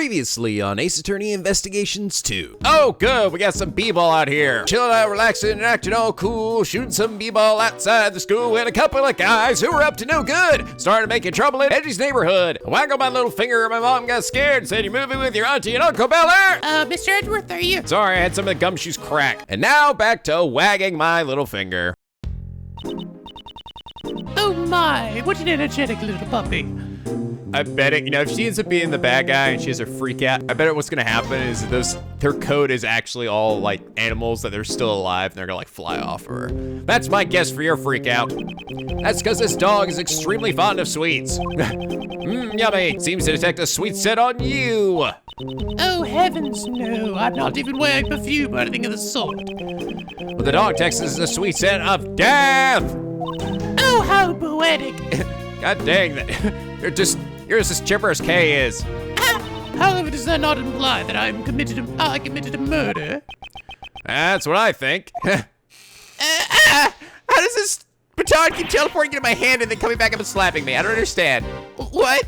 Previously on Ace Attorney Investigations 2. Oh good, we got some b-ball out here. Chilling out, relaxing, and acting all cool. Shooting some b-ball outside the school. And a couple of guys who were up to no good started making trouble in Edgy's neighborhood. I waggled my little finger and my mom got scared and said, "You're moving with your auntie and Uncle Bel Air." Mr. Edgeworth, are you? Sorry, I had some of the gumshoes crack. And now back to wagging my little finger. Oh my, what an energetic little puppy. I bet it, if she ends up being the bad guy and she has a freak out, I bet what's gonna happen is their code is actually all like animals that they're still alive and they're gonna like fly off of her. That's my guess for your freak out. That's because this dog is extremely fond of sweets. Yummy, seems to detect a sweet scent on you. Oh heavens, no, I'm not even wearing perfume or anything of the sort. But the dog texts a sweet scent of death. Oh, how poetic. God dang that, you're as chipper as K is. However, does that not imply that I committed a murder? That's what I think. How does this baton keep teleporting into my hand and then coming back up and slapping me? I don't understand. What?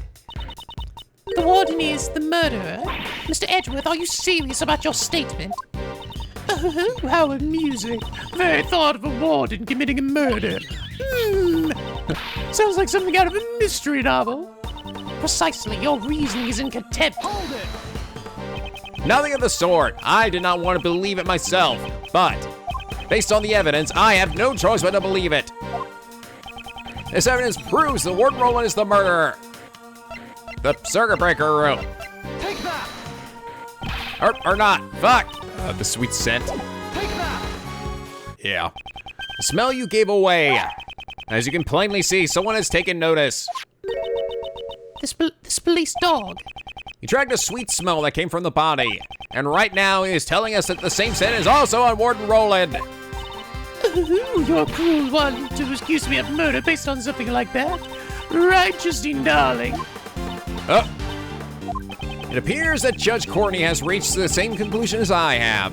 The warden is the murderer. Mr. Edgeworth, are you serious about your statement? Oh, how amusing. Very thought of a warden committing a murder. Sounds like something out of a mystery novel. Precisely, your reasoning is in contempt. Hold it! Nothing of the sort. I did not want to believe it myself, but based on the evidence, I have no choice but to believe it. This evidence proves the Warden Roland is the murderer. The circuit breaker room. Take that! Or not, fuck. The sweet scent. Take that! Yeah. The smell you gave away. As you can plainly see, someone has taken notice. This police dog. He tracked a sweet smell that came from the body, and right now he is telling us that the same scent is also on Warden Roland. Ooh, you're a cruel one to accuse me of murder based on something like that. Right, Justine, darling. Oh. It appears that Judge Courtney has reached the same conclusion as I have.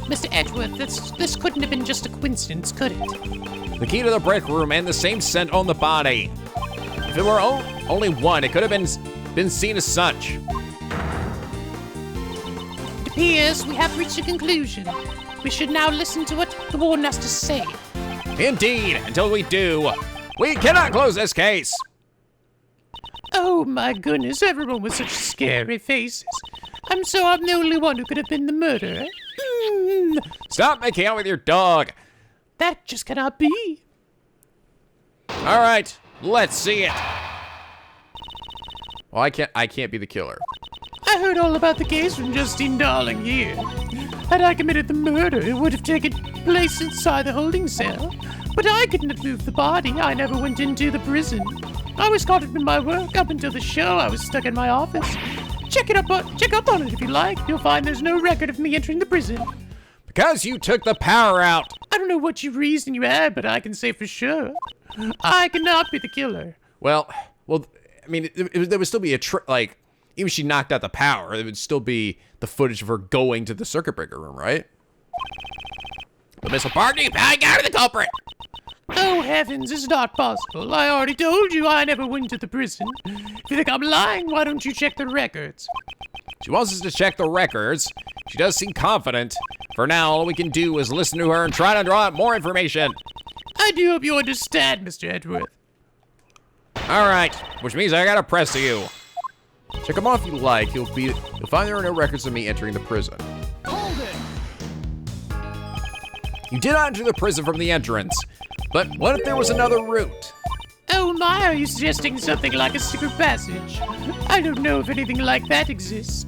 Mr. Edgeworth, this couldn't have been just a coincidence, could it? The key to the break room and the same scent on the body. If it were only one, it could have been seen as such. It appears we have reached a conclusion. We should now listen to what the warden has to say. Indeed, until we do, we cannot close this case. Oh my goodness, everyone with such scary faces. I'm the only one who could have been the murderer. Stop making out with your dog. That just cannot be. All right, let's see it. Well, I can't be the killer. I heard all about the case from Justine Darling here. Had I committed the murder, it would have taken place inside the holding cell. But I couldn't have moved the body. I never went into the prison. I was caught up in my work. Up until the show, I was stuck in my office. Check up on it if you like. You'll find there's no record of me entering the prison. Because you took the power out. I don't know what reason you had, but I can say for sure, I cannot be the killer. Well, I mean, there would still be like, even if she knocked out the power, there would still be the footage of her going to the circuit breaker room, right? But Miss Barney, I got the culprit. Oh heavens, it's not possible. I already told you I never went to the prison. If you think I'm lying, why don't you check the records? She wants us to check the records. She does seem confident. For now, all we can do is listen to her and try to draw out more information. I do hope you understand, Mr. Edgeworth. All right, which means I gotta press you. Check them off if you like. You'll find there are no records of me entering the prison. Hold it! You did not enter the prison from the entrance, but what if there was another route? Oh my, are you suggesting something like a secret passage? I don't know if anything like that exists.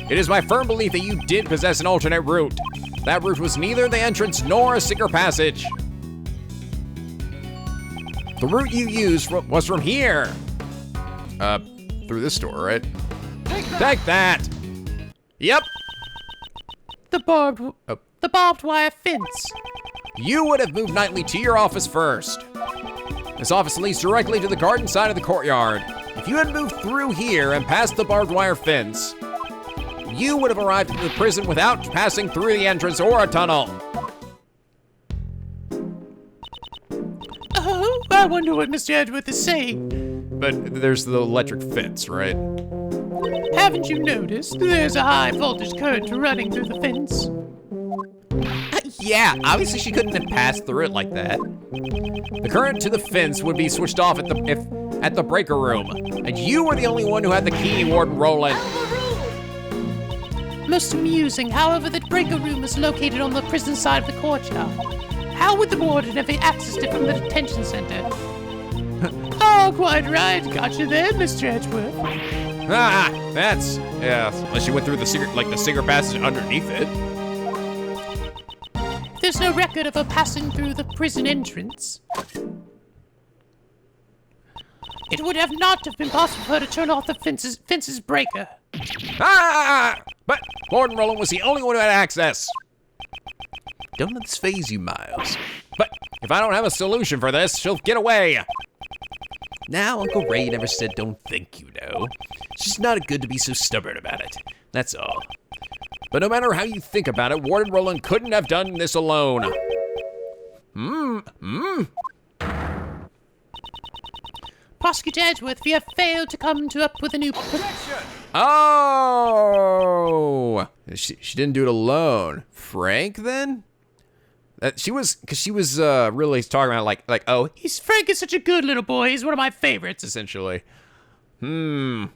It is my firm belief that you did possess an alternate route. That route was neither the entrance nor a secret passage. The route you used was from here. Through this door, right? Take that! Yep. The barbed wire fence. You would have moved nightly to your office first. This office leads directly to the garden side of the courtyard. If you had moved through here and past the barbed wire fence, you would have arrived at the prison without passing through the entrance or a tunnel. Oh, I wonder what Mr. Edgeworth is saying. But there's the electric fence, right? Haven't you noticed there's a high voltage current running through the fence? Yeah, obviously she couldn't have passed through it like that. The current to the fence would be switched off at the breaker room, and you were the only one who had the key, Warden Roland. Most amusing, however, that breaker room is located on the prison side of the courtyard. How would the warden have accessed it from the detention center? Oh, quite right. Gotcha there, Mr. Edgeworth. Yeah, unless she went through the secret passage underneath it. There's no record of her passing through the prison entrance. It would not have been possible for her to turn off the fence's breaker. But Warden Roland was the only one who had access. Don't let this phase you, Miles. But if I don't have a solution for this, she'll get away. Now, Uncle Ray never said don't think, you know. It's just not good to be so stubborn about it. That's all. But no matter how you think about it, Warden Roland couldn't have done this alone. Prosecutor Edgeworth, we have failed to come up with a new... Oh! She didn't do it alone. Frank, then? She was really talking about like, oh, Frank is such a good little boy. He's one of my favorites. essentially. I'm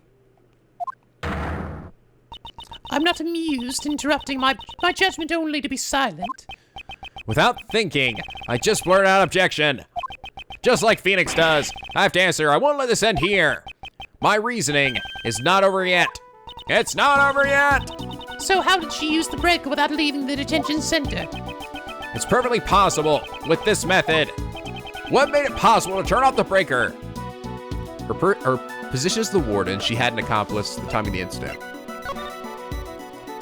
not amused, interrupting my judgment only to be silent. Without thinking, I just blurted out objection. Just like Phoenix does. I have to answer. I won't let this end here. My reasoning is not over yet. It's not over yet. So how did she use the breaker without leaving the detention center? It's perfectly possible with this method. What made it possible to turn off the breaker? Her position as the warden, she had an accomplice at the time of the incident.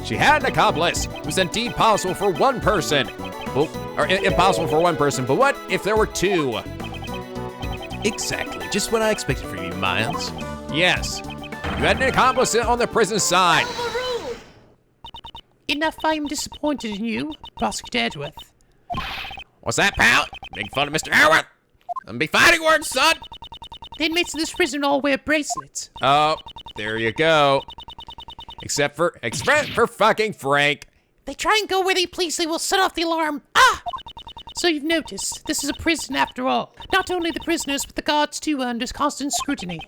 She had an accomplice. It was indeed possible for one person. Well, or impossible for one person, but what if there were two? Exactly, just what I expected from you, Miles. Yes, you had an accomplice on the prison side. Enough, I am disappointed in you, Prosecutor Edgeworth. What's that, pal? Making fun of Mr. Edgeworth? I'm be fighting words, son. The inmates of this prison all wear bracelets. Oh, there you go. Except for fucking Frank. They try and go where they please, they will set off the alarm. Ah! So you've noticed, this is a prison after all. Not only the prisoners, but the guards too are under constant scrutiny.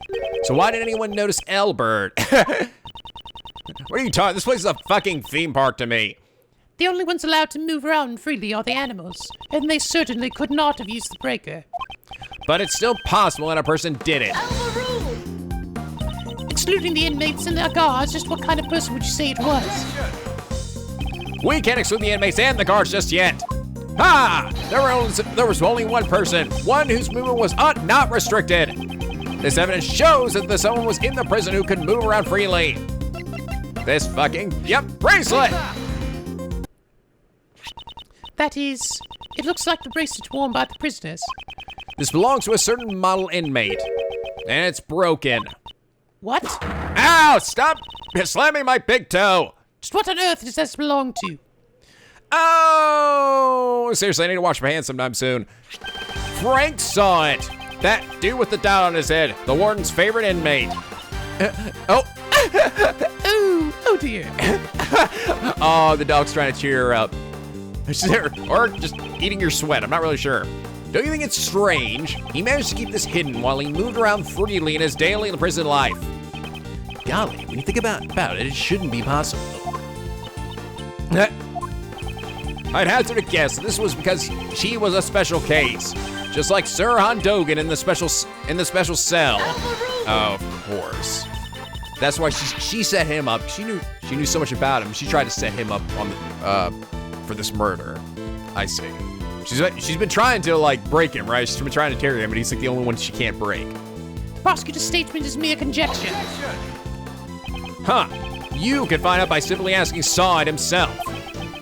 So why did anyone notice Albert? What are you talking? This place is a fucking theme park to me. The only ones allowed to move around freely are the animals, and they certainly could not have used the breaker. But it's still possible that a person did it. Excluding the inmates and their guards, just what kind of person would you say it was? We can't exclude the inmates and the guards just yet. Ha! There was only one person, one whose movement was not restricted. This evidence shows that someone was in the prison who could move around freely. This fucking, bracelet! That is, it looks like the bracelet worn by the prisoners. This belongs to a certain model inmate, and it's broken. What? Ow! Stop slamming my big toe! Just what on earth does this belong to? Oh! Seriously, I need to wash my hands sometime soon. Frank saw it! That dude with the dot on his head, the warden's favorite inmate. Oh dear. Oh, the dog's trying to cheer her up. Or just eating your sweat, I'm not really sure. Don't you think it's strange? He managed to keep this hidden while he moved around freely in his daily prison life. Golly, when you think about it, it shouldn't be possible. I'd hazard a guess that this was because she was a special case. Just like Sir Hondogan in the special cell. Oh, of course. That's why she set him up. She knew so much about him. She tried to set him up on the for this murder. I see. She's been trying to like break him, right? She's been trying to tear him, but he's like the only one she can't break. The prosecutor's statement is mere conjecture. Huh. You can find out by simply asking Sawin himself.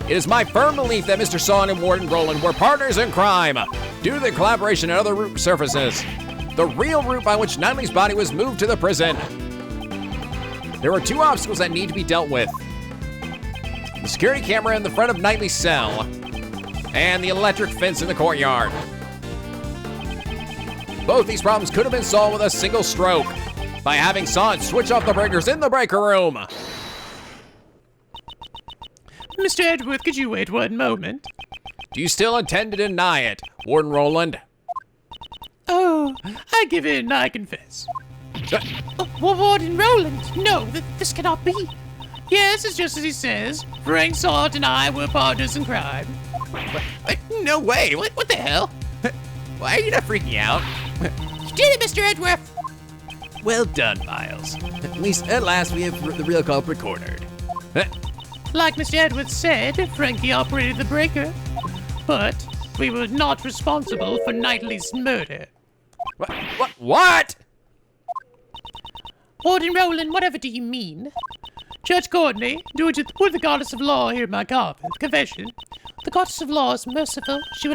It is my firm belief that Mr. Sawin and Warden Roland were partners in crime due to their collaboration and other route surfaces. The real route by which Knightley's body was moved to the prison. There were two obstacles that need to be dealt with. The security camera in the front of Knightley's cell and the electric fence in the courtyard. Both these problems could have been solved with a single stroke. by having Sod switch off the breakers in the breaker room. Mr. Edgeworth, could you wait one moment? Do you still intend to deny it, Warden Roland? Oh, I give in, I confess. Warden Roland, no, this cannot be. Yes, it's just as he says. Frank Salt and I were partners in crime. What? No way. What the hell? Why are you not freaking out? You did it, Mr. Edgeworth. Well done, Miles. At last we have the real culprit cornered. Like Mr. Edwards said, Frankie operated the breaker, but we were not responsible for Knightley's murder. What? Warden Roland, whatever do you mean? Judge Courtney, would the goddess of law hear my confession? The goddess of law is merciful. She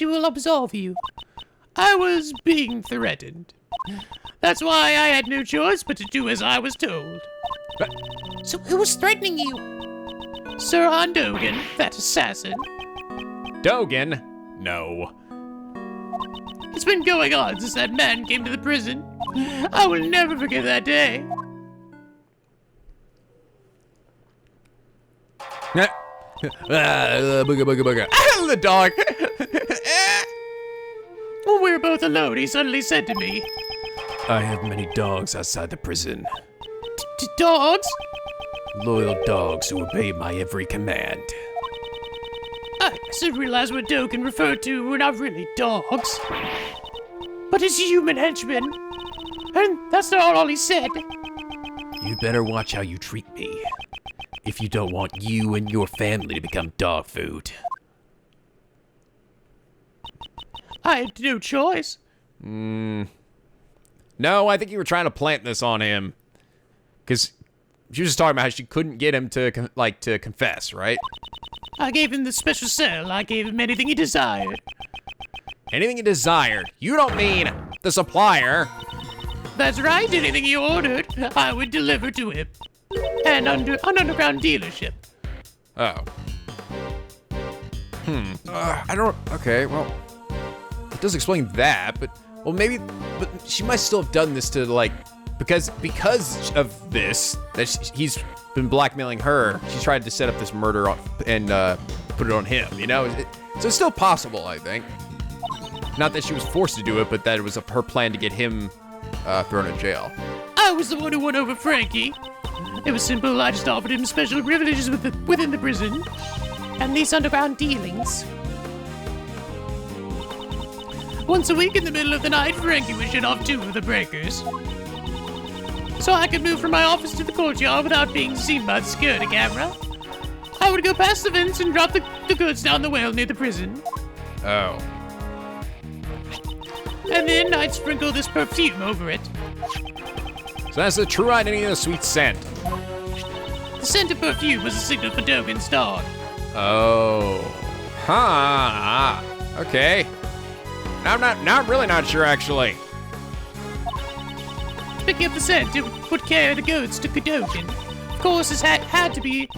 will absolve you. I was being threatened. That's why I had no choice but to do as I was told. So who was threatening you? Sir Dogan, that assassin. Dogan? No. It's been going on since that man came to the prison. I will never forget that day. Booga, booga, booga. Ah, the dog. When we were both alone, he suddenly said to me, I have many dogs outside the prison. Dogs? Loyal dogs who obey my every command. I didn't realize what Dogan referred to were not really dogs, but his human henchmen. And that's not all he said. You'd better watch how you treat me, if you don't want you and your family to become dog food. I had no choice. No, I think you were trying to plant this on him. Because she was just talking about how she couldn't get him to confess, right? I gave him the special cell. I gave him anything he desired. Anything he desired? You don't mean the supplier. That's right. Anything he ordered, I would deliver to him. And an underground dealership. Oh. I don't... Okay, well... It does explain that, but... Well, maybe... But she might still have done this to, like... Because of this, that he's been blackmailing her, she tried to set up this murder and put it on him, you know? So it's still possible, I think. Not that she was forced to do it, but that it was her plan to get him thrown in jail. I was the one who won over Frankie. It was simple. I just offered him special privileges within the prison. And these underground dealings. Once a week in the middle of the night, Frankie would shut off 2 of the breakers. So I could move from my office to the courtyard without being seen by the security camera. I would go past the vents and drop the goods down the well near the prison. Oh. And then I'd sprinkle this perfume over it. So that's the true identity of the sweet scent. The scent of perfume was a signal for Dogan's dog. Oh. Huh. Okay. Now I'm really not sure, actually. Picking up the scent, it would carry the goods to Dogan. Of course, this had to be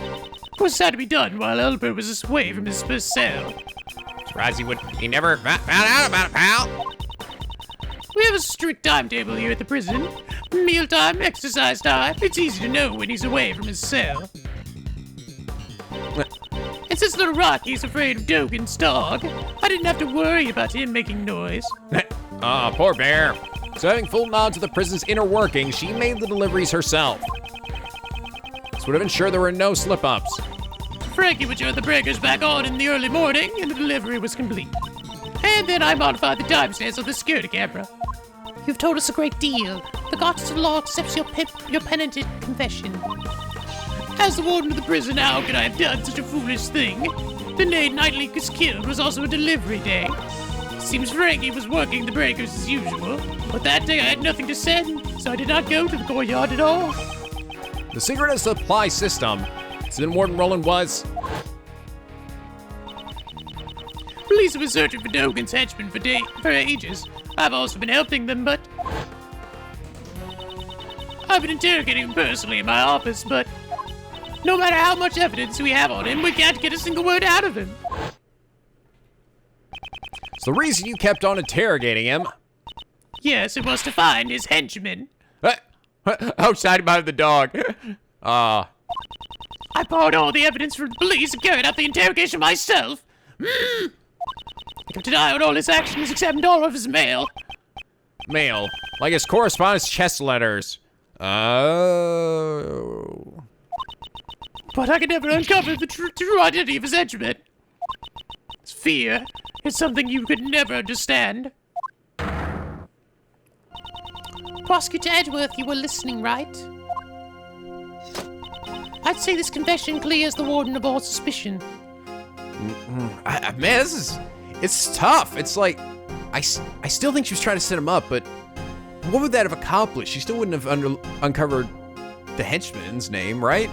done while Elbert was away from his first cell. Surprised he never found out about it, pal. We have a strict timetable here at the prison. Mealtime, exercise time. It's easy to know when he's away from his cell. And since little Rocky's afraid of Dogan's dog, I didn't have to worry about him making noise. Poor bear. So having full knowledge of the prison's inner workings, she made the deliveries herself. This would have ensured there were no slip-ups. Frankie would turn the breakers back on in the early morning, and the delivery was complete. And then I modified the timestamps of the security camera. You've told us a great deal. The goddess of law accepts your penitent confession. As the warden of the prison, how could I have done such a foolish thing? The day Knightley was killed was also a delivery day. Seems Frankie was working the breakers as usual, but that day I had nothing to send, so I did not go to the courtyard at all. The secret of the supply system. So then Warden Roland was... Police have been searching for Dogan's henchmen for ages. I've also been helping them, but... I've been interrogating him personally in my office, but... No matter how much evidence we have on him, we can't get a single word out of him. So the reason you kept on interrogating him... Yes, it was to find his henchmen. Outside behind the dog. I borrowed all the evidence from the police and carried out the interrogation myself. I kept an eye on all his actions, examined all of his mail. Mail. Like his correspondence chest letters. Oh. But I could never uncover the true identity of his henchmen. His fear is something you could never understand. Prosecutor Edgeworth, you were listening, right? I'd say this confession clears the warden of all suspicion. Man, it's tough. It's like, I still think she was trying to set him up, but what would that have accomplished? She still wouldn't have uncovered the henchman's name, right?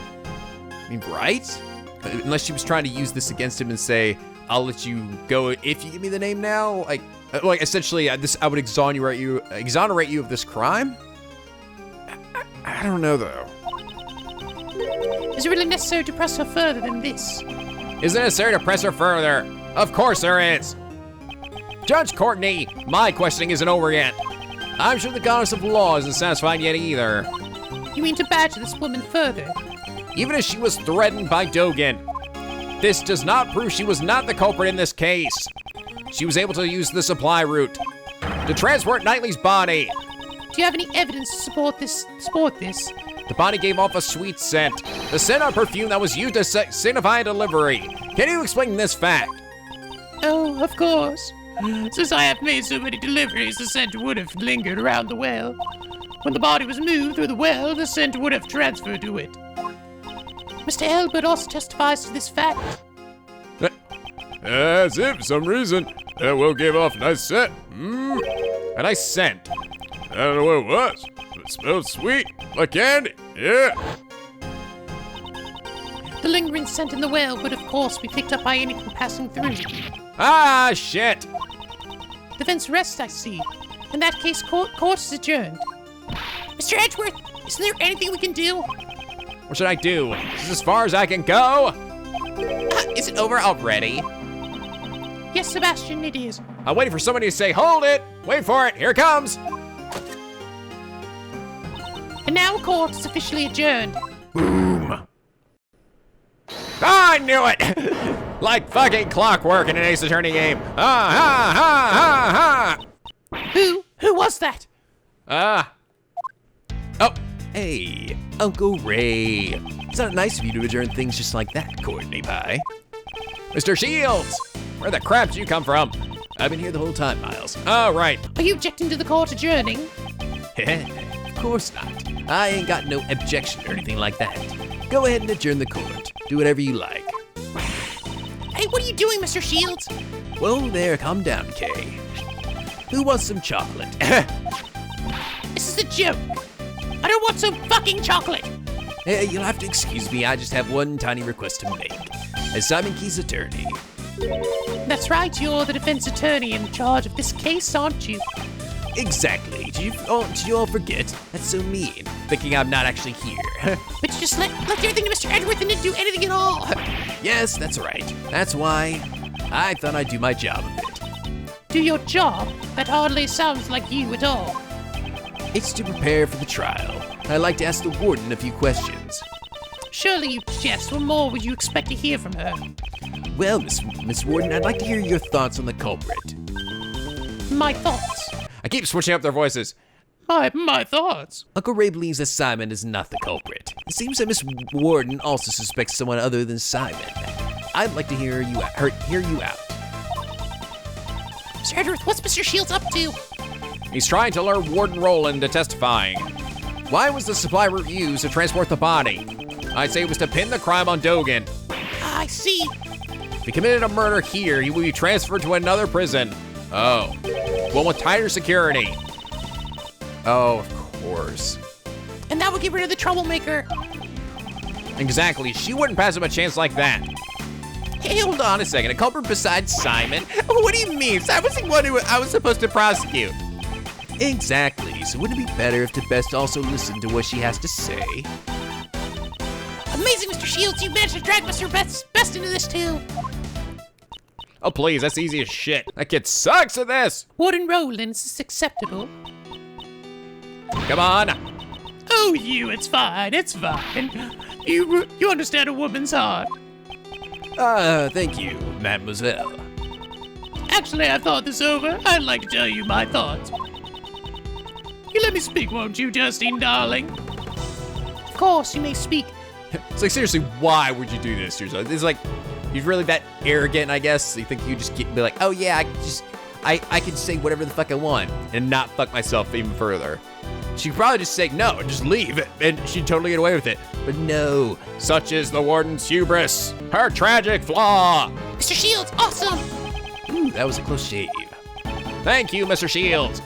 I mean, right? Unless she was trying to use this against him and say, I'll let you go if you give me the name now. Like essentially, I would exonerate you of this crime. I don't know though. Is it really necessary to press her further than this? Is it necessary to press her further? Of course there is. Judge Courtney, my questioning isn't over yet. I'm sure the goddess of law isn't satisfied yet either. You mean to badger this woman further? Even as she was threatened by Dogen, this does not prove she was not the culprit in this case. She was able to use the supply route to transport Knightley's body. Do you have any evidence to support this? The body gave off a sweet scent, the scent of perfume that was used to signify a delivery. Can you explain this fact? Oh, of course. Since I have made so many deliveries, the scent would have lingered around the well. When the body was moved through the well, the scent would have transferred to it. Mr. Elbert also testifies to this fact. As if, for some reason, that well gave off a nice scent. A nice scent. I don't know what it was, but it smelled sweet, like candy. Yeah. The lingering scent in the well would, of course, be picked up by anything passing through. Ah, shit. Defense rests, I see. In that case, court is adjourned. Mr. Edgeworth, isn't there anything we can do? What should I do? Is this as far as I can go? Is it over already? Yes, Sebastian, it is. I'm waiting for somebody to say, hold it! Wait for it, here it comes! And now court is officially adjourned. Boom. I knew it! Like fucking clockwork in an Ace Attorney game. Ha! Who was that? Oh, hey, Uncle Ray. It's not nice of you to adjourn things just like that, Courtney Pie. Mr. Shields, where the crap did you come from? I've been here the whole time, Miles. Oh, right. Are you objecting to the court adjourning? Of course not. I ain't got no objection or anything like that. Go ahead and adjourn the court. Do whatever you like. Hey, what are you doing, Mr. Shields? Whoa there, calm down, Kay. Who wants some chocolate? This is a joke. I don't want some fucking chocolate. Hey, you'll have to excuse me. I just have one tiny request to make. As Simon Key's attorney. That's right, you're the defense attorney in charge of this case, aren't you? Exactly. Did you all forget? That's so mean. Thinking I'm not actually here. But you just left everything to Mr. Edgeworth and didn't do anything at all. Yes, that's right. That's why I thought I'd do my job a bit. Do your job? That hardly sounds like you at all. It's to prepare for the trial. I'd like to ask the warden a few questions. Surely you jest. What more would you expect to hear from her? Well, Miss Warden, I'd like to hear your thoughts on the culprit. My thoughts? I keep switching up their voices. My thoughts? Uncle Ray believes that Simon is not the culprit. It seems that Miss Warden also suspects someone other than Simon. I'd like to hear you out. Mr. Edgeworth, what's Mr. Shields up to? He's trying to lure Warden Roland into testifying. Why was the supply route used to transport the body? I'd say it was to pin the crime on Dogen. I see. If he committed a murder here, he will be transferred to another prison. Oh, one with tighter security. Oh, of course. And that would get rid of the troublemaker. Exactly, she wouldn't pass him a chance like that. Hey, hold on a second, a culprit besides Simon? What do you mean? Simon's the one who I was supposed to prosecute. Exactly, so wouldn't it be better if the best also listened to what she has to say? Amazing, Mr. Shields, you managed to drag Mr. Best into this too. Oh please, that's easy as shit. That kid sucks at this. Warden Roland, is this acceptable? Come on. Oh, it's fine, it's fine. You understand a woman's heart. Thank you, mademoiselle. Actually, I've thought this over. I'd like to tell you my thoughts. You let me speak, won't you, Justine, darling? Of course, you may speak. It's like, seriously, why would you do this to yourself? It's like, you're really that arrogant, I guess. You think you just be like, oh yeah, I can say whatever the fuck I want and not fuck myself even further. She'd probably just say no and just leave, and she'd totally get away with it. But no, such is the warden's hubris, her tragic flaw. Mr. Shields, awesome! Ooh, that was a close shave. Thank you, Mr. Shields.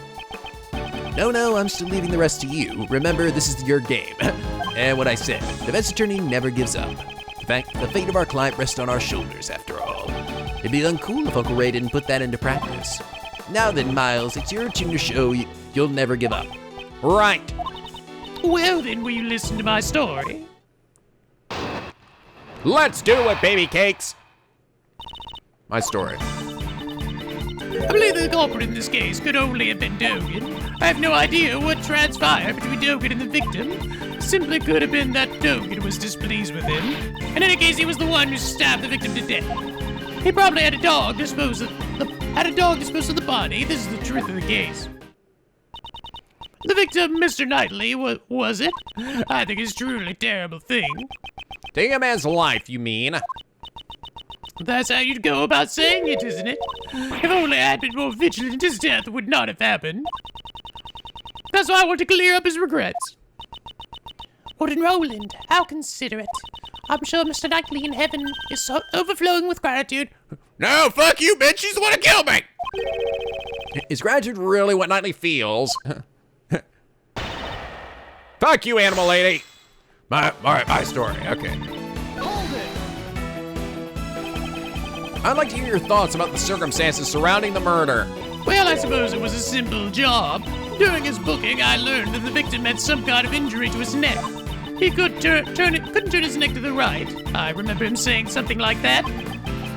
No, I'm still leaving the rest to you. Remember, this is your game. And what I said, the defense attorney never gives up. In fact, the fate of our client rests on our shoulders, after all. It'd be uncool if Uncle Ray didn't put that into practice. Now then, Miles, it's your turn to show you'll never give up. Right. Well then, will you listen to my story? Let's do it, baby cakes. My story. I believe the culprit in this case could only have been Dogan. I have no idea what transpired between Dogan and the victim. Simply could have been that Dogan was displeased with him. In any case, he was the one who stabbed the victim to death. He probably had a dog dispose of the body. This is the truth of the case. The victim, Mr. Knightley, was it? I think it's truly a terrible thing. Taking a man's life, you mean? That's how you'd go about saying it, isn't it? If only I had been more vigilant, his death would not have happened. That's why I want to clear up his regrets. Warden Roland, how considerate. I'm sure Mr. Knightley in heaven is so overflowing with gratitude. No, fuck you, bitch. She's the one who killed me. Is gratitude really what Knightley feels? Fuck you, animal lady. All right, my story. Okay. Hold it! I'd like to hear your thoughts about the circumstances surrounding the murder. Well, I suppose it was a simple job. During his booking, I learned that the victim had some kind of injury to his neck. He couldn't turn his neck to the right. I remember him saying something like that.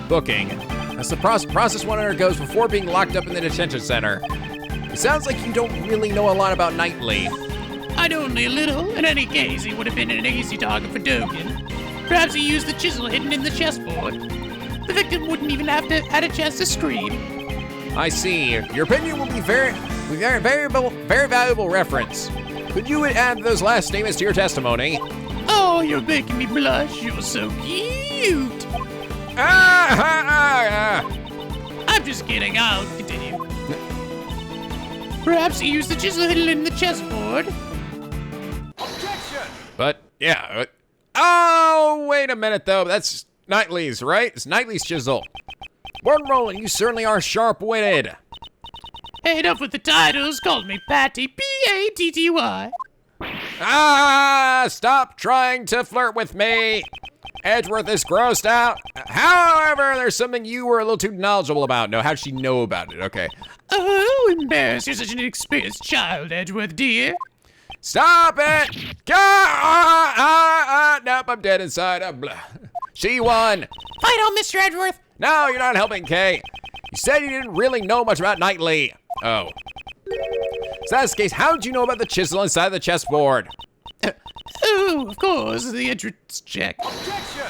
Booking. That's the process one undergoes before being locked up in the detention center. It sounds like you don't really know a lot about Knightley. I know only a little. In any case, he would have been an easy target for Dogan. Perhaps he used the chisel hidden in the chessboard. The victim wouldn't even have had a chance to scream. I see. Your opinion will be very valuable reference. Could you add those last statements to your testimony? Oh, you're making me blush. You're so cute. I'm just kidding. I'll continue. Perhaps he used the chisel hidden in the chessboard. Objection! But, yeah. Oh, wait a minute, though. That's Knightley's, right? It's Knightley's chisel. Warden Roland, you certainly are sharp-witted. Hey, enough with the titles. Call me Patty. Patty. Stop trying to flirt with me. Edgeworth is grossed out. However, there's something you were a little too knowledgeable about. No, how'd she know about it? Okay. Oh, embarrassed. You're such an inexperienced child, Edgeworth, dear. Stop it! Nope, I'm dead inside. She won. Fight on, Mr. Edgeworth. No, you're not helping, Kay. You said you didn't really know much about Knightley. Oh. So that's the case, how did you know about the chisel inside the chessboard? Oh, of course, the entrance check. Objection!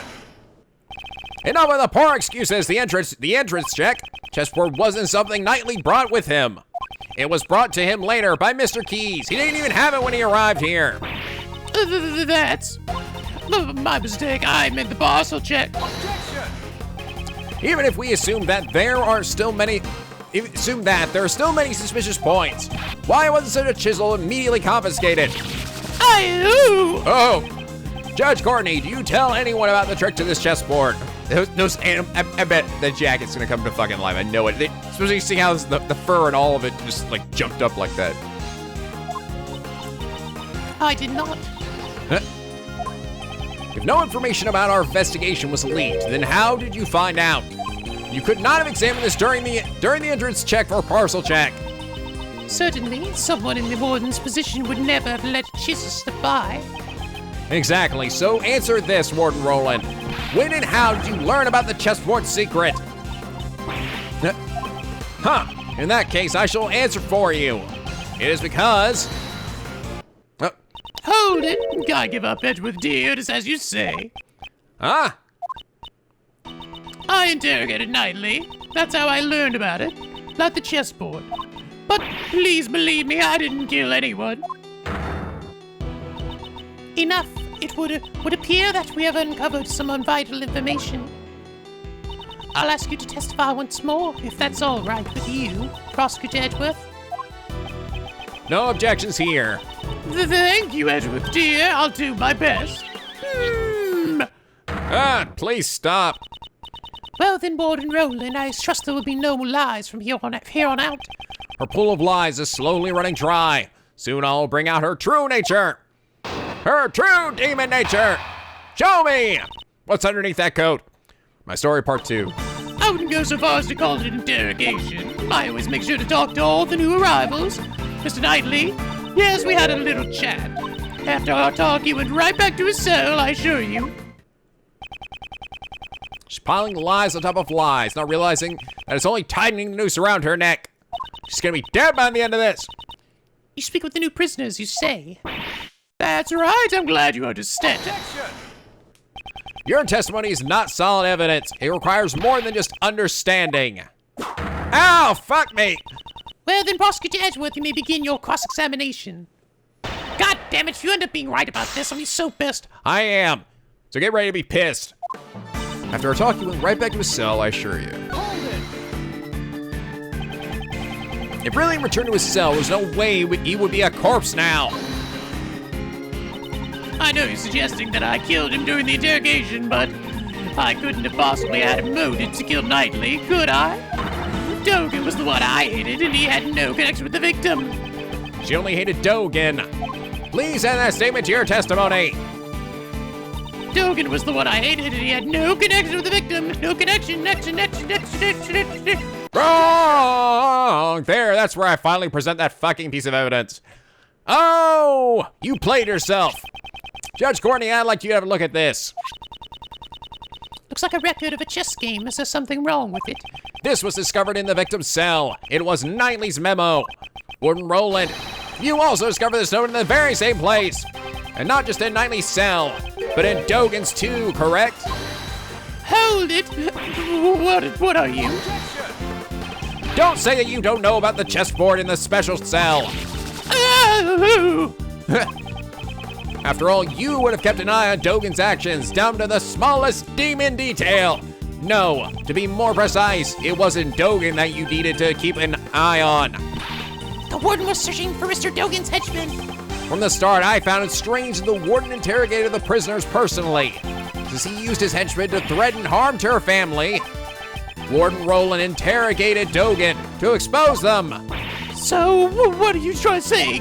Enough of the poor excuses. The entrance check. Chessboard wasn't something Knightley brought with him. It was brought to him later by Mr. Keys. He didn't even have it when he arrived here. That's my mistake. I meant the parcel check. Objection! Even if we assume that there are still many suspicious points, why wasn't such a chisel immediately confiscated? Oh, Judge Courtney, do you tell anyone about the trick to this chessboard? I bet the jacket's gonna come to fucking life. I know it. Especially you see how the fur and all of it just like jumped up like that. I did not. If no information about our investigation was leaked, then how did you find out? You could not have examined this during the entrance check or parcel check. Certainly, someone in the warden's position would never have let chisels slip by. Exactly, so answer this, Warden Roland. When and how did you learn about the chessboard secret? In that case, I shall answer for you. It is because... Oh, Hold it. I give up Edgeworth dear, just as you say. Huh? I interrogated Knightley. That's how I learned about it. Like the chessboard. But please believe me, I didn't kill anyone. Enough. It would appear that we have uncovered some vital information. I'll ask you to testify once more, if that's all right with you, Prosecutor Edgeworth. No objections here. Thank you, Edgeworth, dear. I'll do my best. Please stop. Well then, Warden Rowland, I trust there will be no lies from here on out. Her pool of lies is slowly running dry. Soon I'll bring out her true nature. Her true demon nature. Show me. What's underneath that coat? My story part 2. I wouldn't go so far as to call it an interrogation. I always make sure to talk to all the new arrivals. Mr. Knightley, yes, we had a little chat. After our talk, he went right back to his cell, I assure you. She's piling lies on top of lies, not realizing that it's only tightening the noose around her neck. She's gonna be dead by the end of this. You speak with the new prisoners, you say? That's right, I'm glad you understand. Objection! Your testimony is not solid evidence. It requires more than just understanding. Ow, fuck me. Well then, Prosecutor Edgeworth, you may begin your cross-examination. God damn it, if you end up being right about this, I'll be so pissed. I am. So get ready to be pissed. After our talk, he went right back to his cell, I assure you. Hold it! If really returned to his cell, there's no way he would be a corpse now. I know you're suggesting that I killed him during the interrogation, but I couldn't have possibly had a motive to kill Knightley, could I? Dogan was the one I hated, and he had no connection with the victim. She only hated Dogan. Please add that statement to your testimony. Dogan was the one I hated, and he had no connection with the victim. No connection, next. Wrong! There, that's where I finally present that fucking piece of evidence. Oh, you played yourself. Judge Courtney, I'd like you to have a look at this. Looks like a record of a chess game. Is there something wrong with it? This was discovered in the victim's cell. It was Knightley's memo. Warden Rowland, you also discovered this note in the very same place. And not just in Knightley's cell, but in Dogan's too, correct? Hold it! What are you? Objection! Don't say that you don't know about the chessboard in the special cell. Oh! After all, you would have kept an eye on Dogan's actions, down to the smallest demon detail. No, to be more precise, it wasn't Dogan that you needed to keep an eye on. The warden was searching for Mr. Dogan's henchman. From the start, I found it strange that the warden interrogated the prisoners personally, since he used his henchmen to threaten harm to her family. Warden Rowland interrogated Dogan to expose them. So, what are you trying to say?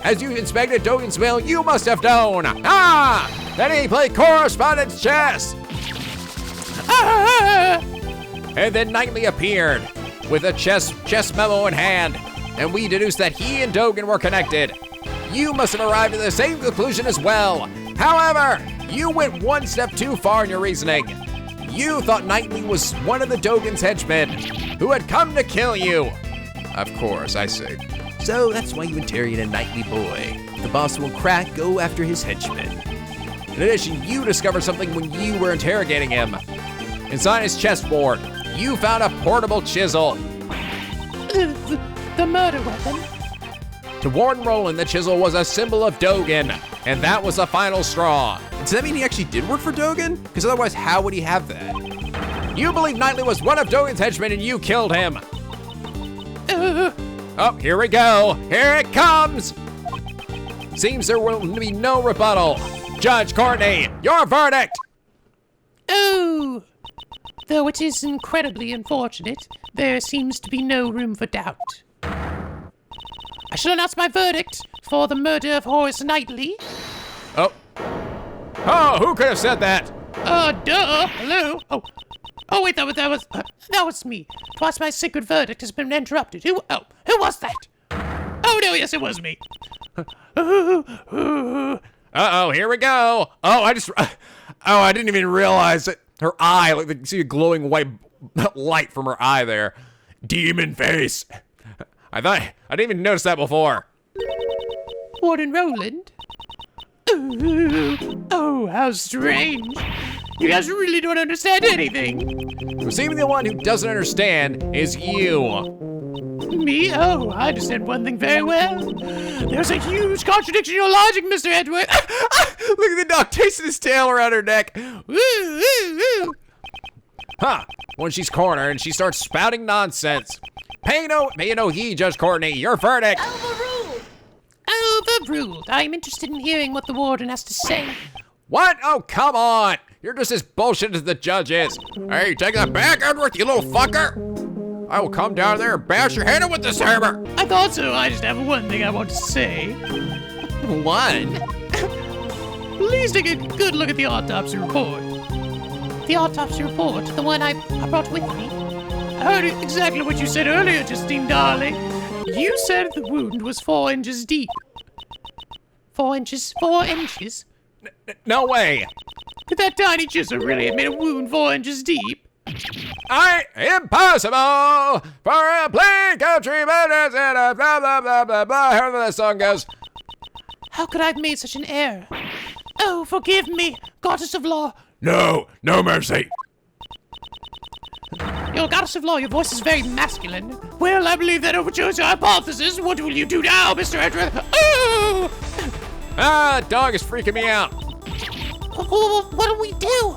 As you inspected Dogan's mail, you must have known. That he played correspondence chess. And then Knightley appeared with a chess memo in hand, and we deduced that he and Dogan were connected. You must have arrived at the same conclusion as well. However, you went one step too far in your reasoning. You thought Knightley was one of the Dogan's henchmen who had come to kill you. Of course, I see. So that's why you interrogate a Knightley boy. The boss will go after his henchmen. In addition, you discovered something when you were interrogating him. Inside his chessboard, you found a portable chisel. The murder weapon? To Warden Rowland, the chisel was a symbol of Dogan, and that was the final straw. Does that mean he actually did work for Dogan? Because otherwise, how would he have that? You believe Knightley was one of Dogan's henchmen and you killed him. Oh, here we go. Here it comes. Seems there will be no rebuttal. Judge Courtney, your verdict. Oh! Though it is incredibly unfortunate, there seems to be no room for doubt. I shall announce my verdict for the murder of Horace Knightley. Oh, who could have said that? Duh. Hello. Oh, wait, that was me. Twice my sacred verdict has been interrupted. Who was that? Oh no, yes, it was me. Uh-oh, here we go. I didn't even realize it. Her eye, like you see a glowing white light from her eye there. Demon face. I didn't even notice that before. Warden Rowland, Ooh, oh, how strange. You guys really don't understand anything. Who seems the one who doesn't understand is you. Me? Oh, I understand one thing very well. There's a huge contradiction in your logic, Mr. Edward. Look at the dog chasing his tail around her neck. Woo, woo, woo. Huh, when she's cornered and she starts spouting nonsense. Pay no heed, Judge Courtney, your verdict. Overruled. I'm interested in hearing what the warden has to say. What? Oh, come on. You're just as bullshit as the judge is. Hey, take that back, Edward, you little fucker. I will come down there and bash your head in with this hammer. I thought so. I just have one thing I want to say. One? Please take a good look at the autopsy report. The autopsy report, the one I brought with me. I heard exactly what you said earlier, Justine, darling. You said the wound was 4 inches deep. 4 inches? 4 inches? No way. Could that tiny chisel really have made a wound 4 inches deep? Impossible for a plain countryman as in a blah blah blah blah blah. However that song goes. How could I have made such an error? Oh, forgive me, goddess of law. No mercy. Your goddess of law, your voice is very masculine. Well, I believe that overturns your hypothesis. What will you do now, Mr. Edward? Oh! Ah, that dog is freaking me out. What do we do?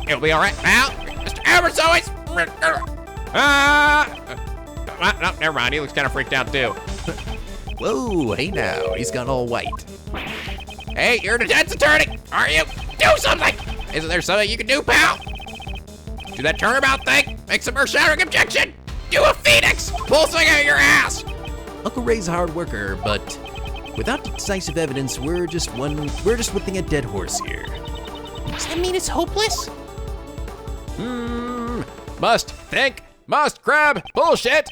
It'll be all right now. Mr. Edward's always. No, never mind. He looks kind of freaked out too. Whoa, hey now, he's gone all white. Hey, you're the defense attorney, are you? Do something! Isn't there something you can do, pal? Do that turnabout thing? Make some earth-shattering objection! Do a phoenix! Pull something out of your ass! Uncle Ray's a hard worker, but without decisive evidence, we're just whipping a dead horse here. Does that mean it's hopeless? Must think, must grab, bullshit!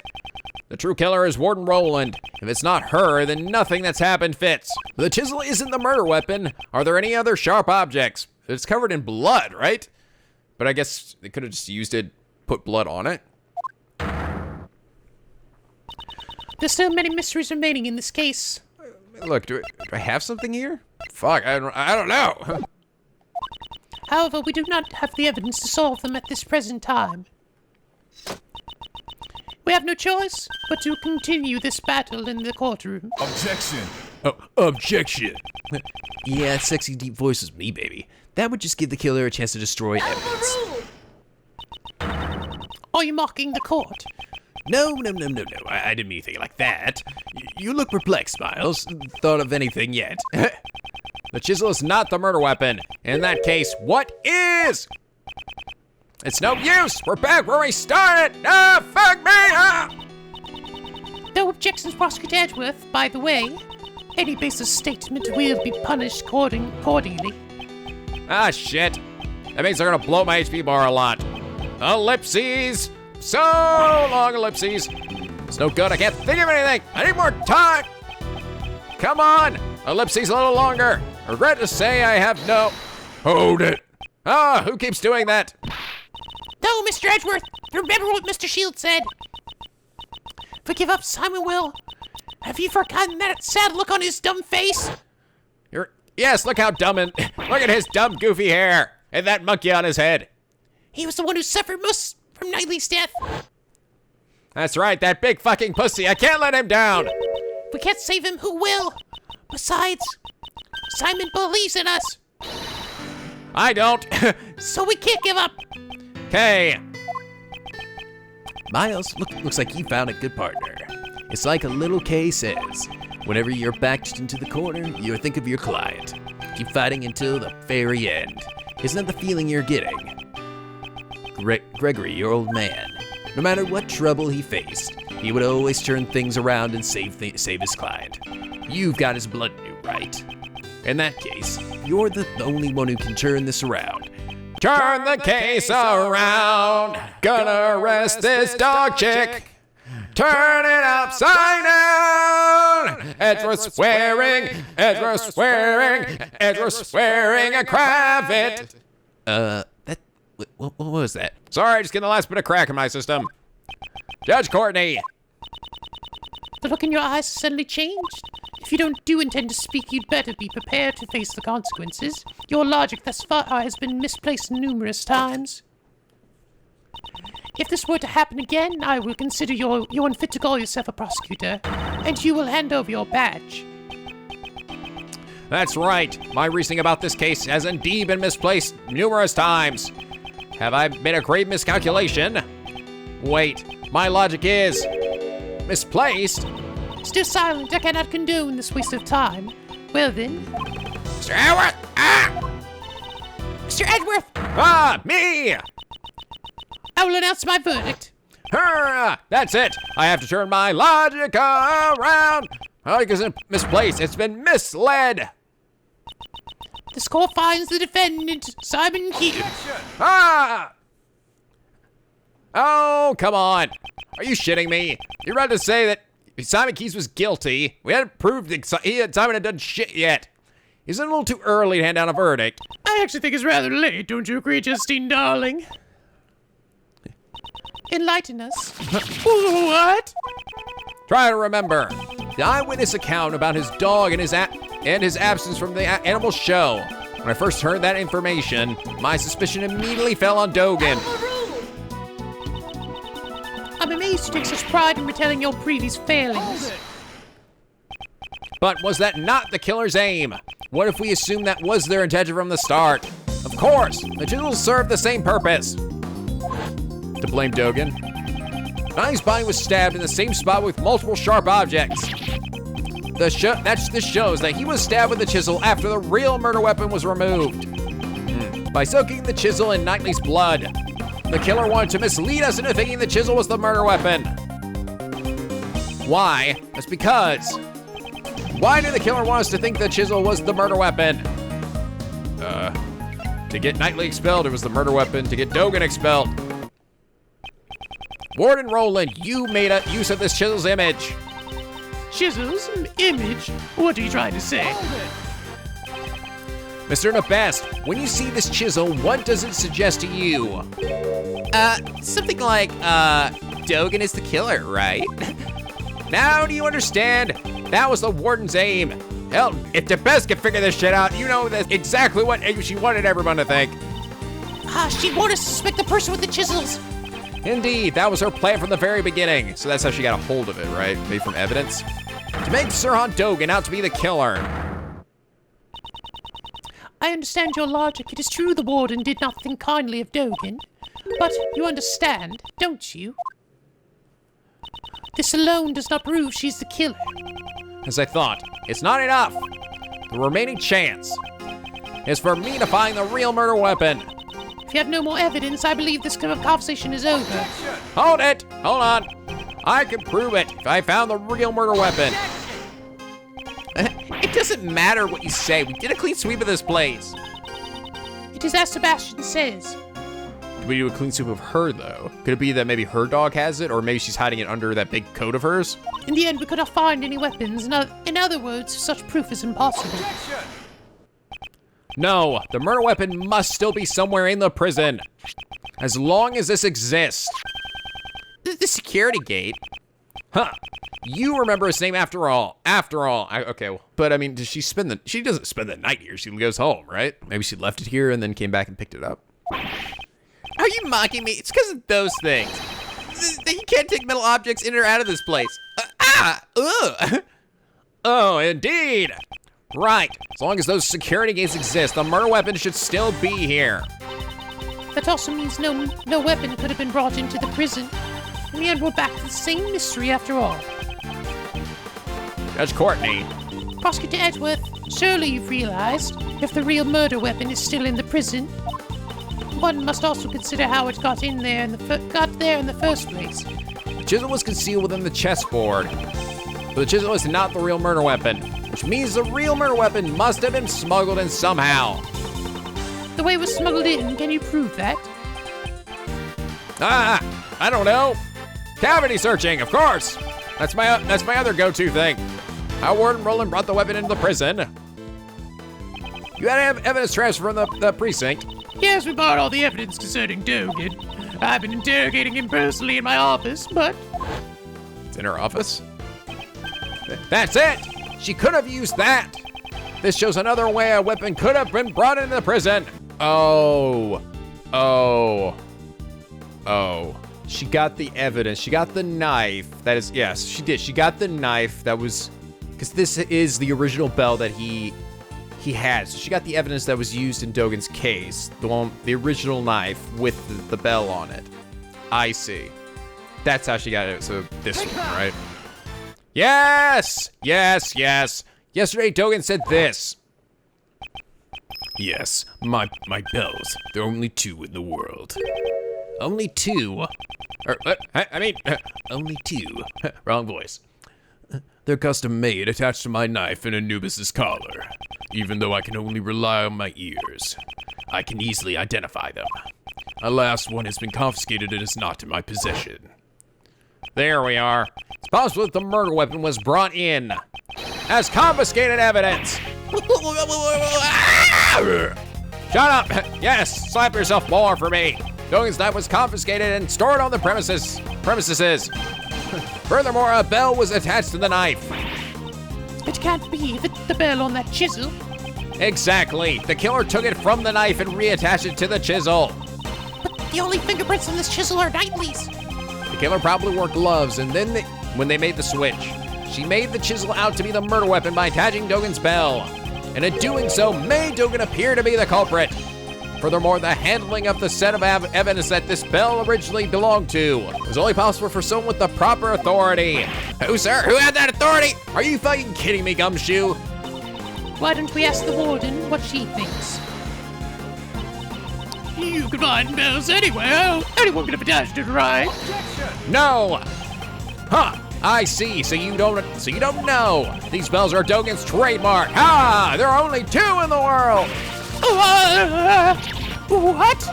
The true killer is Warden Roland. If it's not her, then nothing that's happened fits. The chisel isn't the murder weapon. Are there any other sharp objects? It's covered in blood, right? But I guess they could have just used it, put blood on it. There's so many mysteries remaining in this case. Look, do I have something here? Fuck, I don't know. However, we do not have the evidence to solve them at this present time. We have no choice but to continue this battle in the courtroom. Objection. Oh, objection. Yeah, sexy deep voice is me, baby. That would just give the killer a chance to destroy evidence. Are you mocking the court? No. I didn't mean anything like that. You look perplexed, Miles. Thought of anything yet? The chisel is not the murder weapon. In that case, what is? It's no use. We're back where we started. Ah, fuck me. Ah. No objections, Prosecutor Edgeworth, by the way. Any baseless statement will be punished accordingly. Ah, shit. That means they're gonna blow my HP bar a lot. Ellipses. So long, ellipses. It's no good. I can't think of anything. I need more time. Come on. Ellipses a little longer. I regret to say I have no. Hold it. Ah, who keeps doing that? No, Mr. Edgeworth, remember what Mr. Shield said. If we give up, Simon will. Have you forgotten that sad look on his dumb face? Yes, look how dumb and look at his dumb, goofy hair and that monkey on his head. He was the one who suffered most from Knightley's death. That's right, that big fucking pussy. I can't let him down. If we can't save him, who will? Besides, Simon believes in us. I don't. So we can't give up. Okay. Miles, looks like you found a good partner. It's like a little K says. Whenever you're backed into the corner, you think of your client. Keep fighting until the very end. Isn't that the feeling you're getting? Gregory, your old man. No matter what trouble he faced, he would always turn things around and save his client. You've got his blood new, right? In that case, you're the only one who can turn this around. Turn the case around. Gonna arrest this dog chick. Turn it upside down. Edgeworth swearing. Edgeworth swearing. Edgeworth swearing a Kravit. What was that? Sorry, just getting the last bit of crack in my system. Judge Courtney. The look in your eyes suddenly changed. If you do intend to speak, you'd better be prepared to face the consequences. Your logic thus far has been misplaced numerous times. If this were to happen again, I will consider you unfit to call yourself a prosecutor, and you will hand over your badge. That's right. My reasoning about this case has indeed been misplaced numerous times. Have I made a grave miscalculation? Wait, my logic is misplaced? Still silent, I cannot condone this waste of time. Well then... Mr. Edworth! Ah! Mr. Edworth! Ah, me! I will announce my verdict. Hurrah! That's it. I have to turn my logic around. Logic isn't misplaced. It's been misled. This court finds the defendant, Simon Keaton. Ah! Oh, come on. Are you shitting me? You're about to say that Simon Keys was guilty. We hadn't proved that Simon had done shit yet. Isn't it a little too early to hand down a verdict? I actually think it's rather late, don't you agree, Justine, darling? Enlighten us. What? Try to remember the eyewitness account about his dog and his absence from the animal show. When I first heard that information, my suspicion immediately fell on Dogan. I'm amazed you take such pride in retelling your previous failings. But was that not the killer's aim? What if we assume that was their intention from the start? Of course, the chisels served the same purpose. To blame Dogan. Donnie's body was stabbed in the same spot with multiple sharp objects. This shows that he was stabbed with the chisel after the real murder weapon was removed. By soaking the chisel in Knightley's blood, the killer wanted to mislead us into thinking the chisel was the murder weapon. Why? That's because. Why did the killer want us to think the chisel was the murder weapon? To get Knightley expelled, it was the murder weapon. To get Dogan expelled. Warden Roland, you made a use of this chisel's image. Chisel's image? What are you trying to say? Mr. Nabest, when you see this chisel, what does it suggest to you? Something like, Dogan is the killer, right? Now do you understand? That was the warden's aim. Hell, if Nabest can figure this shit out, you know that's exactly what she wanted everyone to think. She wanted us to suspect the person with the chisels. Indeed, that was her plan from the very beginning. So that's how she got a hold of it, right? Made from evidence. To make Sirhan Dogan out to be the killer. I understand your logic. It is true the warden did not think kindly of Dogan. But you understand, don't you? This alone does not prove she's the killer. As I thought, it's not enough. The remaining chance is for me to find the real murder weapon. If you have no more evidence, I believe this conversation is over. Hold it! Hold on! I can prove it if I found the real murder weapon. It doesn't matter what you say. We did a clean sweep of this place. It is as Sebastian says. Could we do a clean sweep of her, though? Could it be that maybe her dog has it, or maybe she's hiding it under that big coat of hers? In the end, we could not find any weapons. In other words, such proof is impossible. No, the murder weapon must still be somewhere in the prison. As long as this exists. The security gate. Huh. You remember his name after all. Okay, but I mean, she doesn't spend the night here. She goes home, right? Maybe she left it here and then came back and picked it up. Are you mocking me? It's because of those things. You can't take metal objects in or out of this place. Ugh. Oh, indeed. Right. As long as those security gates exist, the murder weapon should still be here. That also means no weapon could have been brought into the prison. In the end, we're back to the same mystery after all. Judge Courtney. Prosecutor Edworth, surely you've realized if the real murder weapon is still in the prison, one must also consider how it got there in the first place. The chisel was concealed within the chessboard, but the chisel is not the real murder weapon, which means the real murder weapon must have been smuggled in somehow. The way it was smuggled in, can you prove that? I don't know. Cavity searching, of course. That's my other go-to thing. How Warden Roland brought the weapon into the prison. You had to have evidence transfer from the precinct. Yes, we borrowed all the evidence concerning Dogan. I've been interrogating him personally in my office, but... It's in her office? That's it! She could have used that. This shows another way a weapon could have been brought into the prison. Oh. She got the evidence. She got the knife. That is, yes, she did. She got the knife that was, because this is the original bell that he had. So she got the evidence that was used in Dogen's case. The original knife with the bell on it. I see. That's how she got it. So this one, right? Yes! Yesterday, Dogen said this. Yes, my bells. There are only 2 in the world. Only 2? Only 2. Wrong voice. They're custom made, attached to my knife in Anubis's collar. Even though I can only rely on my ears, I can easily identify them. My last one has been confiscated and is not in my possession. There we are. It's possible that the murder weapon was brought in as confiscated evidence. Shut up. Yes, slap yourself more for me. Dogen's knife was confiscated and stored on the premises. Furthermore, a bell was attached to the knife. It can't be the bell on that chisel. Exactly. The killer took it from the knife and reattached it to the chisel. But the only fingerprints on this chisel are Knightley's. The killer probably wore gloves, and then when they made the switch, she made the chisel out to be the murder weapon by attaching Dogen's bell, and in doing so, made Dogen appear to be the culprit. Furthermore, the handling of the set of evidence that this bell originally belonged to was only possible for someone with the proper authority. Who, sir? Who had that authority? Are you fucking kidding me, Gumshoe? Why don't we ask the warden what she thinks? You can find bells anywhere. Anyone could have attached it, right? No. Huh. I see. So you don't know. These bells are Dogen's trademark. Ah, there are only 2 in the world. What?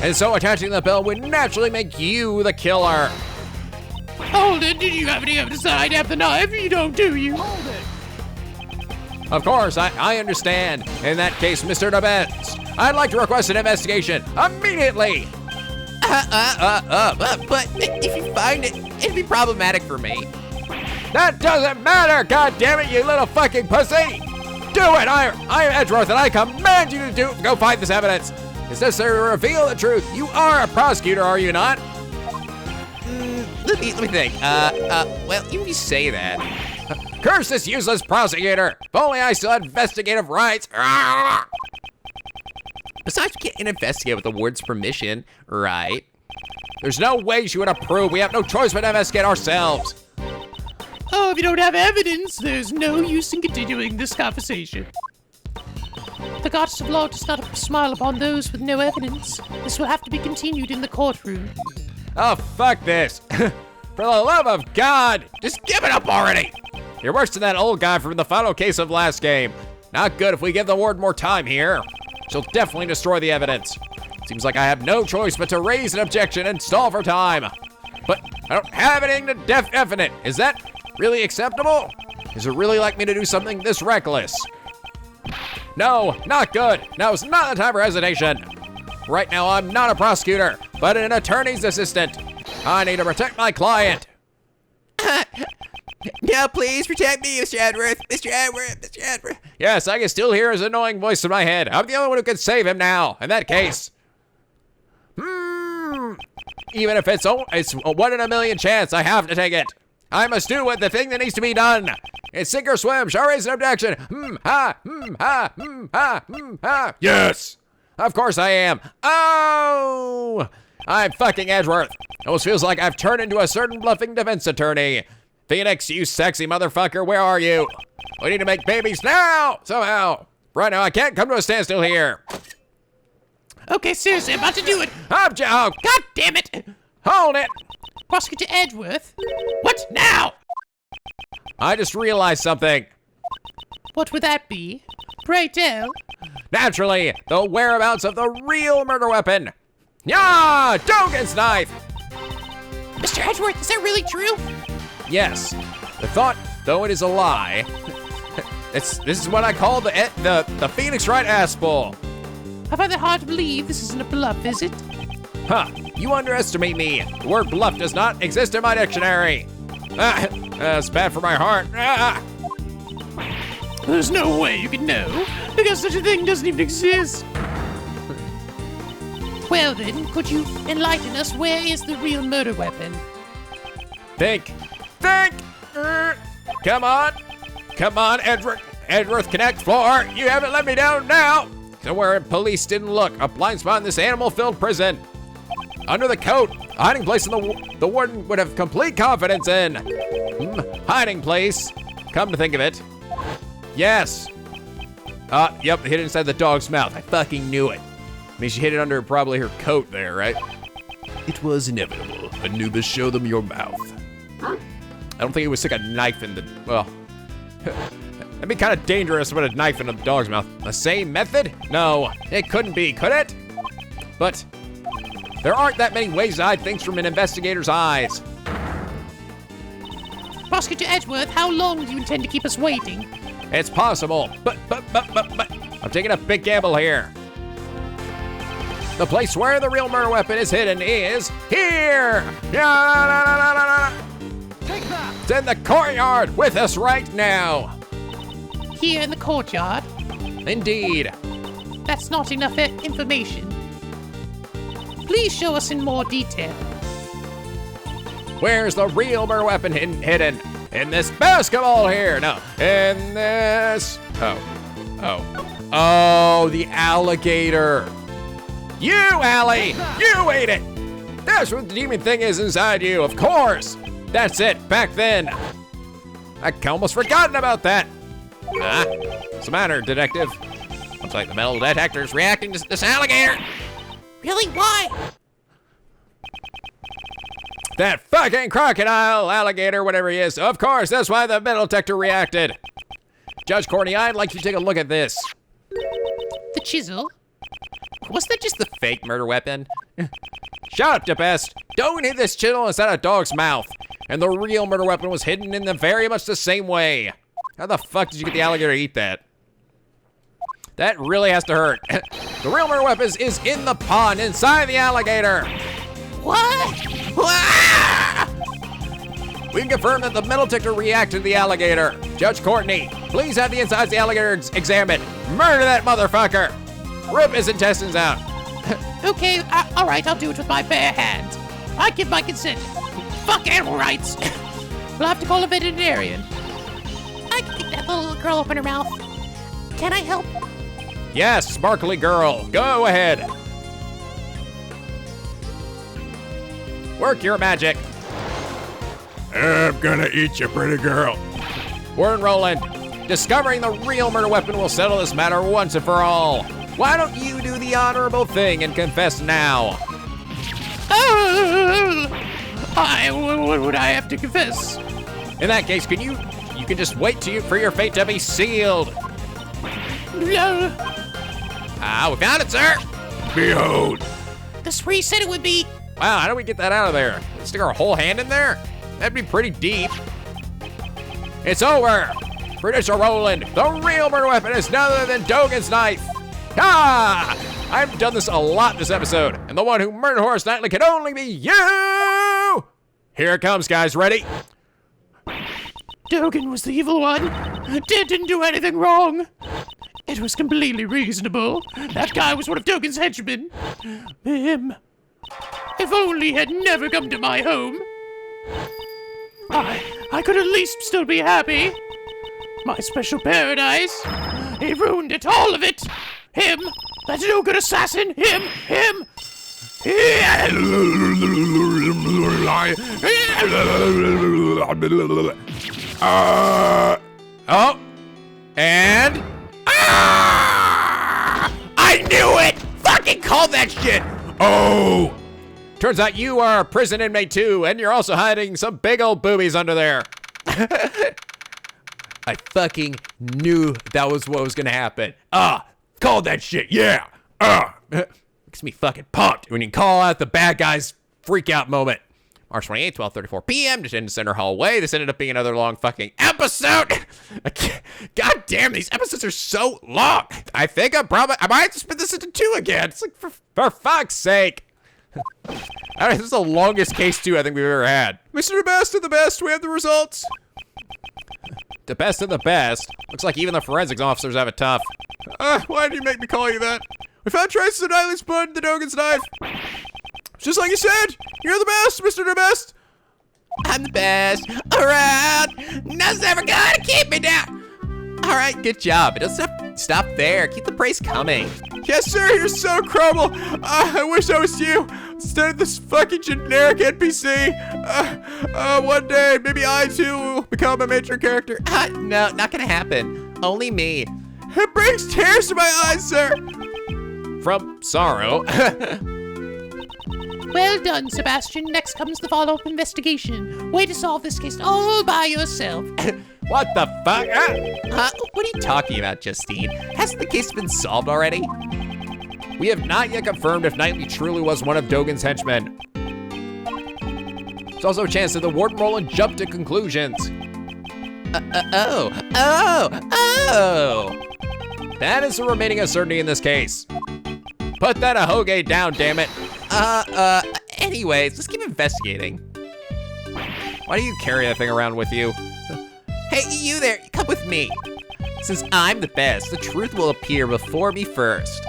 And so attaching the bell would naturally make you the killer. Hold it. Did you have any evidence that I'd have the knife? You don't, do you? Hold it. Of course, I understand. In that case, Mr. DeBetz, I'd like to request an investigation immediately. But if you find it, it'd be problematic for me. That doesn't matter, goddammit, you little fucking pussy! Do it! I am Edgeworth, and I command you to go find this evidence. It's necessary to reveal the truth. You are a prosecutor, are you not? Let me think. Well, even if you say that. Curse this useless prosecutor! If only I still had investigative rights. Besides, we can't investigate with the ward's permission, right? There's no way she would approve. We have no choice but to investigate ourselves. Oh, if you don't have evidence, there's no use in continuing this conversation. The goddess of law does not smile upon those with no evidence. This will have to be continued in the courtroom. Oh, fuck this. For the love of God, just give it up already. You're worse than that old guy from the final case of last game. Not good if we give the ward more time here. She'll definitely destroy the evidence. Seems like I have no choice but to raise an objection and stall for time. But I don't have anything to definite. Is that really acceptable? Is it really like me to do something this reckless? No, not good. Now is not the time for hesitation. Right now, I'm not a prosecutor, but an attorney's assistant. I need to protect my client. No, please protect me, Mr. Edgeworth. Mr. Edgeworth, Mr. Edgeworth. Yes, I can still hear his annoying voice in my head. I'm the only one who can save him now, in that case. Even if it's a 1 in a million chance, I have to take it. I must do the thing that needs to be done. It's sink or swim. Shall I raise an objection? Yes. Of course I am. Oh! I'm fucking Edgeworth. Almost feels like I've turned into a certain bluffing defense attorney. Phoenix, you sexy motherfucker, where are you? We need to make babies now, somehow. Right now, I can't come to a standstill here. Okay, seriously, I'm about to do it. Oh, God damn it. Hold it. Prosecutor Edgeworth? What now? I just realized something. What would that be? Pray tell. Naturally, the whereabouts of the real murder weapon. Yeah, Dogen's knife. Mr. Edgeworth, is that really true? Yes. The thought, though it is a lie, this is what I call the Phoenix Wright ass bull. I find it hard to believe this isn't a bluff, is it? Huh, you underestimate me. The word bluff does not exist in my dictionary. That's bad for my heart. There's no way you can know, because such a thing doesn't even exist. Well then, could you enlighten us? Where is the real murder weapon? Think! Come on, Edgeworth Connect floor. You haven't let me down now. Somewhere police didn't look. A blind spot in this animal-filled prison. Under the coat, a hiding place the warden would have complete confidence in. Hiding place. Come to think of it. Yes. Yep, hid it inside the dog's mouth. I fucking knew it. I mean, she hid it under probably her coat there, right? It was inevitable. Anubis, show them your mouth. I don't think it would stick a knife in the, well, that'd be kind of dangerous to put a knife in a dog's mouth. The same method? No, it couldn't be, could it? But there aren't that many ways to hide things from an investigator's eyes. Prosecutor Edgeworth, how long do you intend to keep us waiting? It's possible, but I'm taking a big gamble here. The place where the real murder weapon is hidden is here! It's in the courtyard with us right now. Here in the courtyard? Indeed. That's not enough information. Please show us in more detail. Where's the real murder weapon hidden? In this basketball here. No, in this. Oh, the alligator. You, Allie, you ate it. That's what the demon thing is inside you, of course. That's it, back then. I almost forgotten about that. What's the matter, detective? Looks like the metal detector's reacting to this alligator. Really? Why? That fucking crocodile, alligator, whatever he is. Of course, that's why the metal detector reacted. Judge Courtney, I'd like you to take a look at this. The chisel? Was that just the fake murder weapon? Shut up, DeBest. Don't hit this chisel inside a dog's mouth. And the real murder weapon was hidden in the very much the same way. How the fuck did you get the alligator to eat that? That really has to hurt. The real murder weapon is in the pond inside the alligator. What? We can confirm that the metal detector reacted to the alligator. Judge Courtney, please have the insides of the alligator examined. Murder that motherfucker. Rip his intestines out. Okay, all right, I'll do it with my bare hands. I give my consent. Fuck animal rights. We'll have to call a veterinarian. I can get that little girl open her mouth. Can I help? Yes, sparkly girl, go ahead. Work your magic. I'm gonna eat you, pretty girl. We're rolling. Discovering the real murder weapon will settle this matter once and for all. Why don't you do the honorable thing and confess now? What would I have to confess? In that case, can you can just wait for your fate to be sealed. No. We found it, sir. Behold. That's where you said it would be. Wow, how do we get that out of there? Stick our whole hand in there? That'd be pretty deep. It's over. Producer Roland, the real murder weapon is none other than Dogan's knife. I've done this a lot this episode, and the one who murdered Horace Knightley can only be you! Here it comes, guys. Ready? Dogan was the evil one. Didn't do anything wrong. It was completely reasonable. That guy was one of Dogan's henchmen. Him. If only he had never come to my home. I could at least still be happy. My special paradise. He ruined it, all of it. Him. That no-good assassin. Him. And I knew it! Fucking called that shit! Oh! Turns out you are a prison inmate too, and you're also hiding some big old boobies under there. I fucking knew that was what was gonna happen. Called that shit, yeah! Makes me fucking pumped when you call out the bad guy's freak out moment. March 28th, 12:34 p.m. just in the center hallway. This ended up being another long fucking episode. God damn, these episodes are so long. I think I might have to split this into 2 again. It's like, for fuck's sake. This is the longest case 2 I think we've ever had. Mr. Best of the best, we have the results. the best of the best. Looks like even the forensics officers have it tough. Why did you make me call you that? We found traces of Nightly's blood in the Dogan's knife. Just like you said, you're the best, Mr. the Best. I'm the best around. Nothing's ever gonna keep me down. All right, good job. It doesn't stop there. Keep the praise coming. Yes, sir, you're so incredible. I wish I was you instead of this fucking generic NPC. One day, maybe I too will become a major character. No, not gonna happen. Only me. It brings tears to my eyes, sir. From sorrow. Well done, Sebastian. Next comes the follow-up investigation. Way to solve this case all by yourself. What the fuck? What are you talking about, Justine? Hasn't the case been solved already? We have not yet confirmed if Knightley truly was one of Dogan's henchmen. There's also a chance that the Warden Roland jumped to conclusions. Oh. That is the remaining uncertainty in this case. Put that ahoge down, damn it. Anyways, let's keep investigating. Why do you carry that thing around with you? Hey, you there, come with me. Since I'm the best, the truth will appear before me first.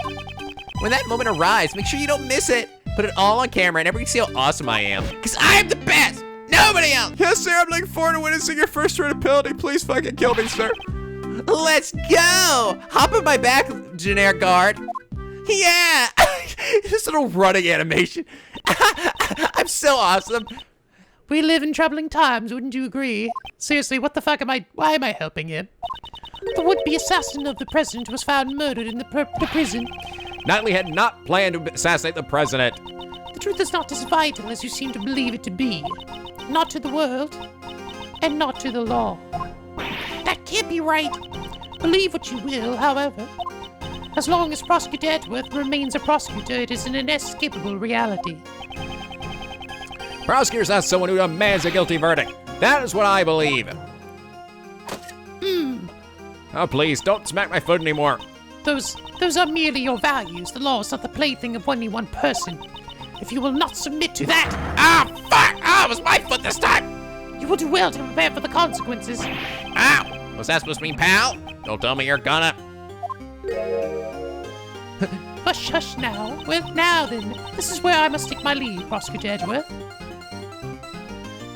When that moment arrives, make sure you don't miss it. Put it all on camera and everybody see how awesome I am. Because I am the best, nobody else. Yes, sir, I'm looking forward to witnessing your first credibility. Please fucking kill me, sir. Let's go. Hop on my back, generic guard. Yeah, this little running animation. I'm so awesome. We live in troubling times, wouldn't you agree? Seriously, what the fuck why am I helping you? The would-be assassin of the president was found murdered in the prison. Knightley had not planned to assassinate the president. The truth is not as vital as you seem to believe it to be. Not to the world, and not to the law. That can't be right. Believe what you will, however. As long as Prosecutor Edgeworth remains a prosecutor, it is an inescapable reality. Prosecutor's not someone who demands a guilty verdict. That is what I believe. Oh, please, don't smack my foot anymore. Those are merely your values. The law is not the plaything of only one person. If you will not submit to that... Fuck! It was my foot this time! You will do well to prepare for the consequences. Ow! Was that supposed to mean pal? Don't tell me you're gonna... Hush, hush now. Well, now then, this is where I must take my leave, Prosecutor Edgeworth.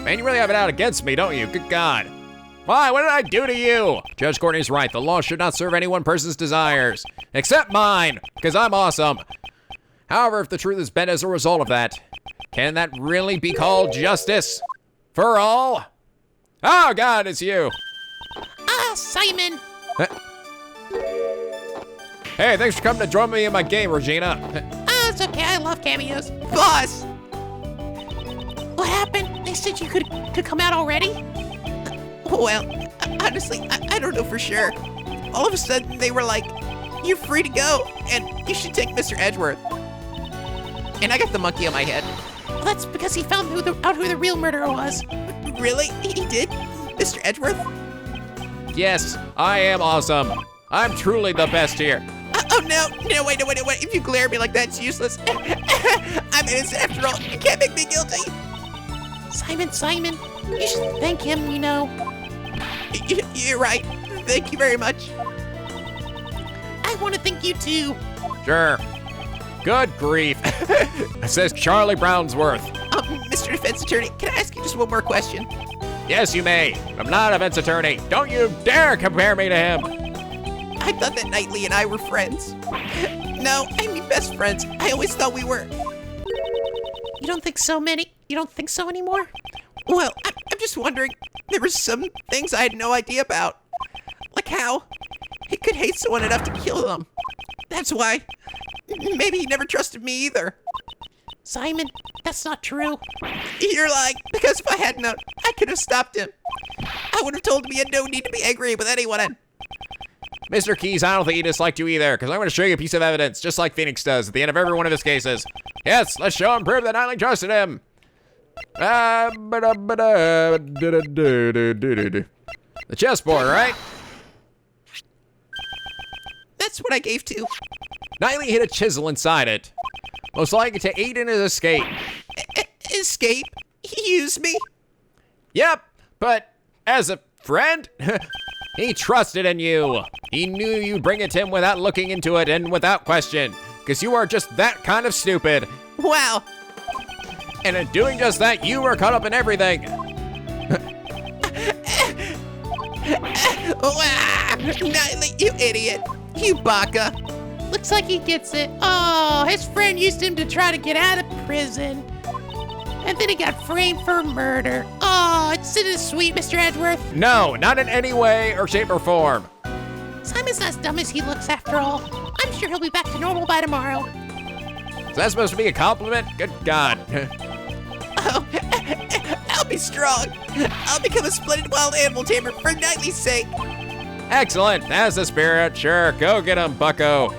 Man, you really have it out against me, don't you? Good God. Why? What did I do to you? Judge Courtney's right. The law should not serve any one person's desires. Except mine, because I'm awesome. However, if the truth is bent as a result of that, can that really be called justice? For all? Oh, God, it's you. Simon! Hey, thanks for coming to join me in my game, Regina. It's okay. I love cameos. Boss! What happened? They said you could come out already? Well, honestly, I don't know for sure. All of a sudden, they were like, you're free to go, and you should take Mr. Edgeworth. And I got the monkey on my head. Well, that's because he found out who the real murderer was. Really? He did? Mr. Edgeworth? Yes, I am awesome. I'm truly the best here. Oh, no, wait. If you glare at me like that, it's useless. I'm innocent after all. You can't make me guilty. Simon, you should thank him, you know. You're right. Thank you very much. I want to thank you too. Sure. Good grief. It says Charlie Brownsworth. Mr. Defense Attorney, can I ask you just one more question? Yes, you may. I'm not a defense attorney. Don't you dare compare me to him. I thought that Knightley and I were friends. No, I mean best friends. I always thought we were. You don't think so anymore? Well, I'm just wondering. There were some things I had no idea about. Like how he could hate someone enough to kill them. That's why. Maybe he never trusted me either. Simon, that's not true. You're lying, because if I had known, I could have stopped him. I would have told him he had no need to be angry with anyone. Mr. Keys, I don't think he disliked you either, because I'm going to show you a piece of evidence, just like Phoenix does at the end of every one of his cases. Yes, let's show and prove that Knightley trusted him. The chessboard, right? That's what I gave to. Knightley hid a chisel inside it, most likely to aid in his escape. Escape? He used me? Yep, but as a friend? He trusted in you. He knew you'd bring it to him without looking into it and without question, because you are just that kind of stupid. Wow. And in doing just that, you were caught up in everything. Wow. Nightly, you idiot. You baka. Looks like he gets it. Oh, his friend used him to try to get out of prison. And then he got framed for murder. Oh, isn't it sweet, Mr. Edgeworth? No, not in any way or shape or form. Simon's not as dumb as he looks after all. I'm sure he'll be back to normal by tomorrow. Is that supposed to be a compliment? Good God. Oh, I'll be strong. I'll become a splendid wild animal tamer for Nightly's sake. Excellent. That's the spirit. Sure, go get him, bucko.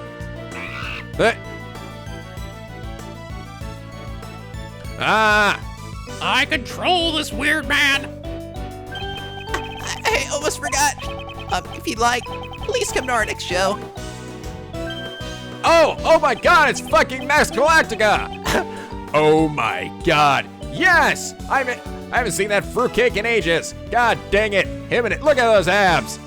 I control this weird man. I almost forgot. If you'd like, please come to our next show. Oh my God, it's fucking Max Galactica. Oh my God, yes. I haven't seen that fruitcake in ages. God dang it, him and it, look at those abs.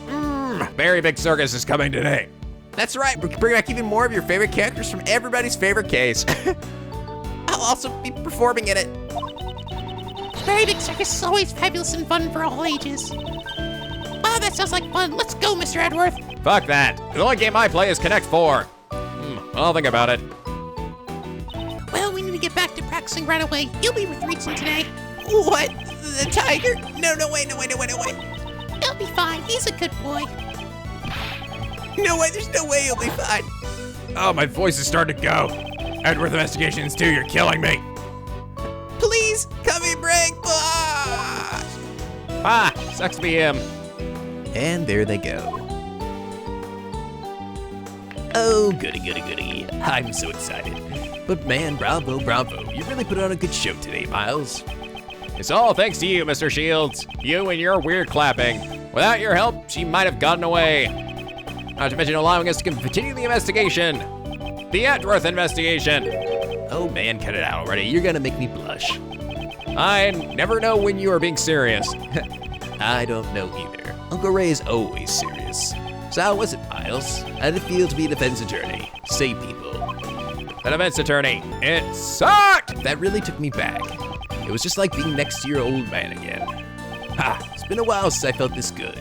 Very big circus is coming today. That's right, we're bringing back even more of your favorite characters from everybody's favorite case. I'll also be performing in it. Very Big Circus is always fabulous and fun for all ages. Oh, that sounds like fun. Let's go, Mr. Edgeworth. Fuck that. The only game I play is Connect 4. I'll think about it. Well, we need to get back to practicing right away. You'll be with Reetson today. What? The tiger? No, wait. He'll be fine. He's a good boy. No way, there's no way he'll be fine. Oh, my voice is starting to go. Edgeworth Investigations 2, you're killing me. Please, come and bring boss. Sucks to be him. And there they go. Oh, goody. I'm so excited. But man, bravo. You really put on a good show today, Miles. It's all thanks to you, Mr. Shields. You and your weird clapping. Without your help, she might have gotten away. Not to mention allowing us to continue the investigation. The Edgeworth investigation. Oh man, cut it out already. You're gonna make me blush. I never know when you are being serious. I don't know either. Uncle Ray is always serious. So how was it, Miles? How did it feel to be a defense attorney? Save people. The defense attorney. It sucked! That really took me back. It was just like being next to your old man again. It's been a while since I felt this good.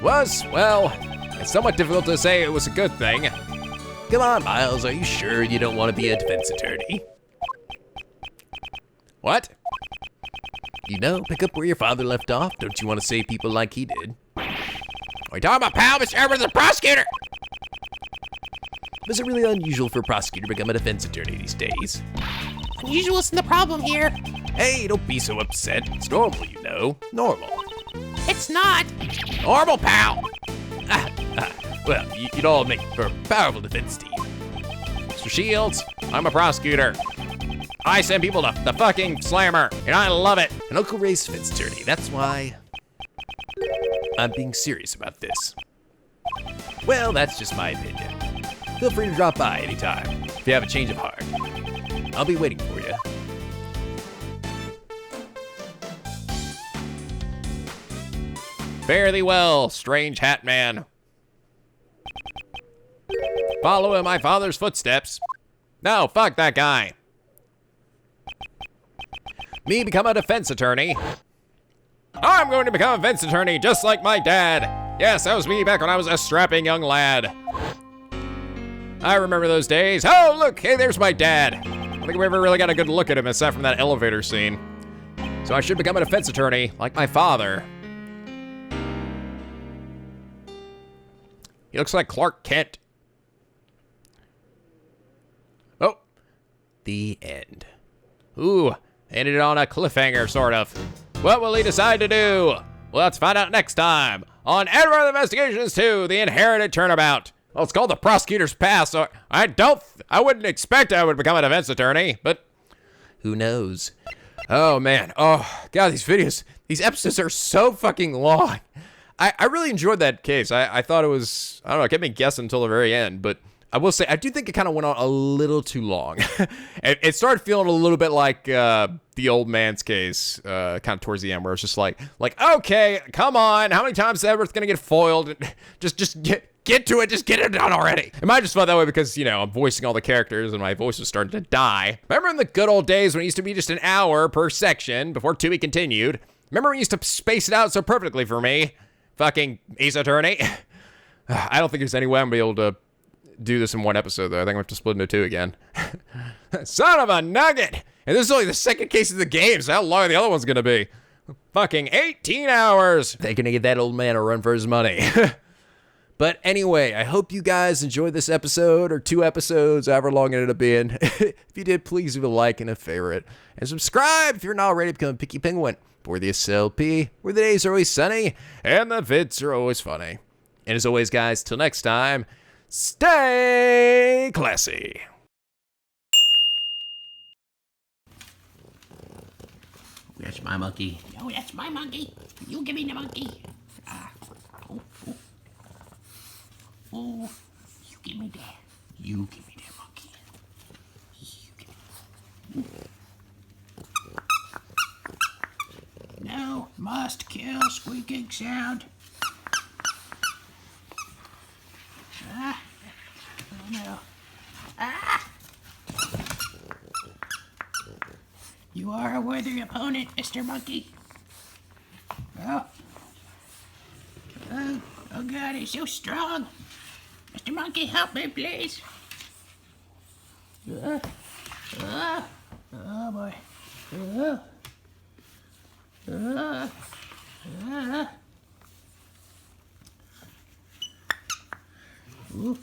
Well, it's somewhat difficult to say it was a good thing. Come on, Miles, are you sure you don't want to be a defense attorney? What? You know, pick up where your father left off. Don't you want to save people like he did? Are you talking about pal, Mr. Edgeworth, the prosecutor? Was it really unusual for a prosecutor to become a defense attorney these days? Unusual isn't the problem here. Hey, don't be so upset. It's normal, you know. Normal. It's not. Normal, pal. Well, you'd all make for a powerful defense team. Mr. Shields, I'm a prosecutor. I send people to the fucking slammer, and I love it. And Uncle Ray's defense attorney. That's why I'm being serious about this. Well, that's just my opinion. Feel free to drop by anytime if you have a change of heart. I'll be waiting for you. Fare thee well, strange hat man. Follow in my father's footsteps. No, fuck that guy. Me become a defense attorney. I'm going to become a defense attorney just like my dad. Yes, that was me back when I was a strapping young lad. I remember those days. Oh, look, hey, there's my dad. I don't think we ever really got a good look at him except from that elevator scene. So I should become a defense attorney like my father. He looks like Clark Kent. Oh, The end. ooh, ended it on a cliffhanger, sort of. What will he decide to do? Well, let's find out next time on Edgeworth Investigations 2, The Inherited Turnabout. Well, it's called The Prosecutor's Pass, so I wouldn't expect I would become a defense attorney, but Who knows? oh man, oh God, these episodes are so fucking long. I really enjoyed that case. I thought it was, I don't know, it kept me guessing until the very end, but I will say, I do think it kind of went on a little too long. It started feeling a little bit like the old man's case, kind of towards the end, where it's just like, okay, come on, how many times is Everett's gonna get foiled? Just get to it, just get it done already. It might just felt that way because, you know, I'm voicing all the characters and my voice was starting to die. Remember in the good old days when it used to be just an hour per section before Tubi continued? Remember when you used to space it out so perfectly for me? Fucking Ace Attorney. I don't think there's any way I'm gonna be able to do this in one episode, though. I think I'm gonna have to split into two again. Son of a nugget! And this is only the second case of the game, so how long are the other ones gonna be? Fucking 18 hours! They're gonna give that old man a run for his money. But anyway, I hope you guys enjoyed this episode, or 2 episodes, however long it ended up being. If you did, please leave a like and a favorite. And subscribe if you're not already to become a Picky Penguin for the SLP, where the days are always sunny, and the vids are always funny. And as always, guys, till next time, stay classy. That's my monkey. No, that's my monkey. You give me the monkey. Oh, you give me that. You give me that monkey. You give me... No, must kill squeaking sound. Oh no. You are a worthy opponent, Mr. Monkey. Oh. Oh God, he's so strong. Mr. Monkey, help me, please. Oh boy. Ooh.